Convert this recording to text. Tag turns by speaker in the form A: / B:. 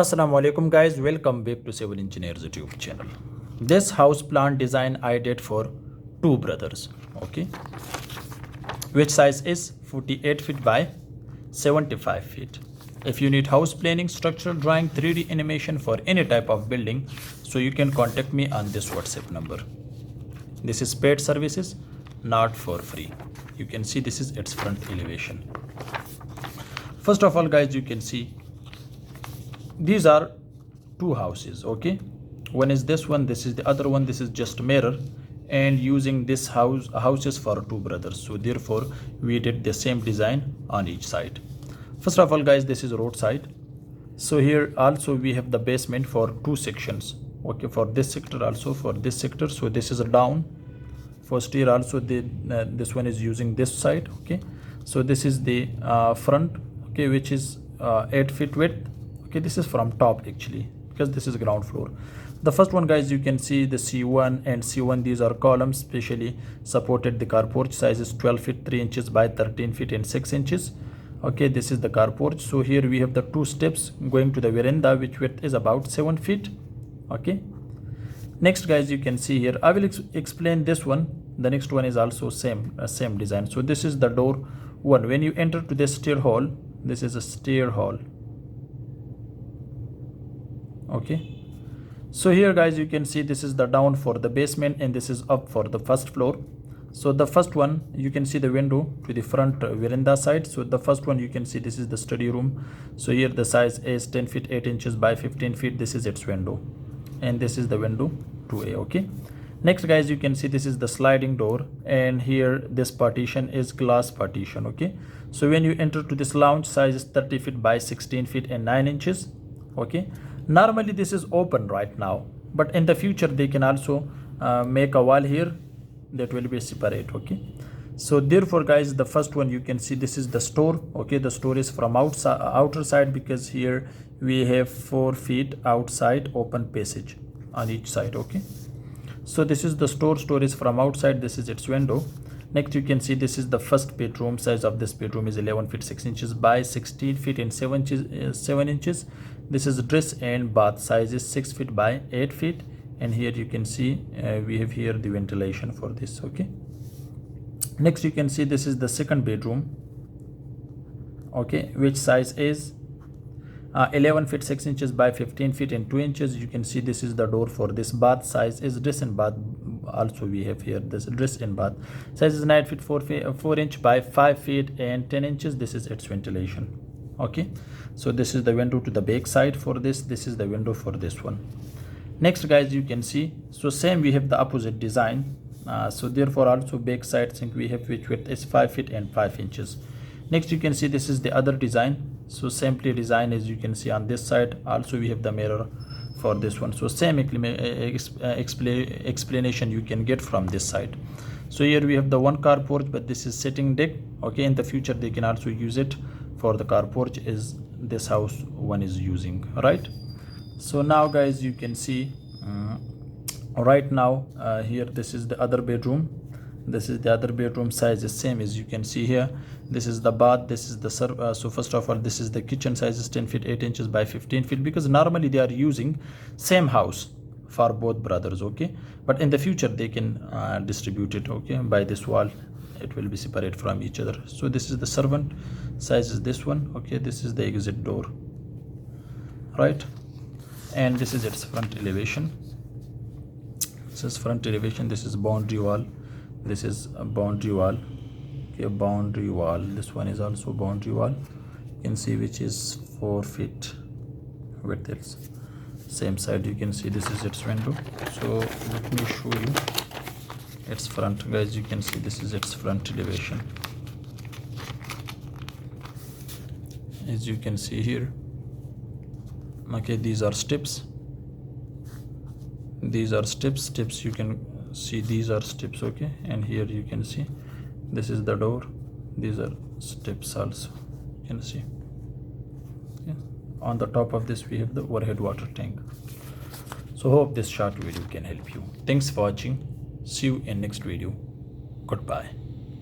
A: Assalamu alaikum guys, welcome back to Civil Engineers YouTube channel. This house plan design I did for two brothers, okay, which size is 48 feet by 75 feet. If you need house planning, structural drawing, 3D animation for any type of building, so you can contact me on this WhatsApp number. This is paid services, not for free. You can see this is its front elevation. First of all guys, you can see these are two houses, okay, one is this one, this is the other one, this is just mirror, and using this houses for two brothers, so therefore we did the same design on each side. First of all guys, this is roadside, so here also we have the basement for two sections, okay, for this sector also for this sector. So this is a down. First here also this one is using this side, okay, so this is the front, okay, which is 8 feet width. Okay, this is from top actually because this is ground floor. The first one guys, you can see the C1 and C1, these are columns specially supported. The carport size is 12 feet 3 inches by 13 feet and 6 inches. Okay, this is the carport. So here we have the two steps going to the veranda, which width is about 7 feet. Okay, next guys, you can see here I will explain this one. The next one is also same design. So this is the door one. When you enter to this stair hall, this is a stair hall. Okay, so here guys, you can see this is the down for the basement and this is up for the first floor. So the first one, you can see the window to the front veranda side. So the first one, you can see this is the study room. So here the size is 10 feet 8 inches by 15 feet. This is its window, and this is the window 2A. Okay, next guys, you can see this is the sliding door, and here this partition is glass partition. Okay, so when you enter to this lounge, size is 30 feet by 16 feet and 9 inches. Okay, normally this is open right now, but in the future they can also make a wall here that will be separate. Okay, so therefore guys, the first one, you can see this is the store. Okay, the store is from outer side because here we have 4 feet outside open passage on each side. Okay, so this is the store is from outside. This is its window. Next, you can see this is the first bedroom. Size of this bedroom is 11 feet 6 inches by 16 feet and 7 inches. This is dress and bath. Size is 6 feet by 8 feet. And here you can see we have here the ventilation for this. Okay, next you can see this is the second bedroom. Okay, which size is 11 feet 6 inches by 15 feet and 2 inches. You can see this is the door for this. Bath size is dress and bath. Also we have here this dress and bath. Size is 9 feet 4 inch by 5 feet and 10 inches. This is its ventilation. Okay, so this is the window to the back side for this. This is the window for this one. Next guys, you can see, so same we have the opposite design. So therefore also back side sink we have, which width is 5 feet and 5 inches. Next you can see this is the other design. So simply design, as you can see on this side also we have the mirror for this one. So same explanation you can get from this side. So here we have the one car porch, but this is sitting deck. Okay, in the future they can also use it for the car porch, is this house one is using, right? So now guys, you can see right now here this is the other bedroom. This is the other bedroom. Size is same as you can see here. This is the bath, this is the so first of all, this is the kitchen. Size is 10 feet 8 inches by 15 feet because normally they are using same house for both brothers. Okay, but in the future they can distribute it. Okay, by this wall it will be separate from each other. So this is the servant. Size is this one. Okay, this is the exit door, right? And this is its front elevation. This is front elevation. This is boundary wall. This is a boundary wall. Okay, boundary wall. This one is also boundary wall. You can see which is 4 feet width. It's same side. You can see this is its window. So let me show you its front guys. You can see this is its front elevation, as you can see here. Okay, these are steps. These are steps. You can see these are steps. Okay, and here you can see this is the door. These are steps also. You can see. Okay. On the top of this we have the overhead water tank. So hope this short video can help you. Thanks for watching. See you in next video. Goodbye.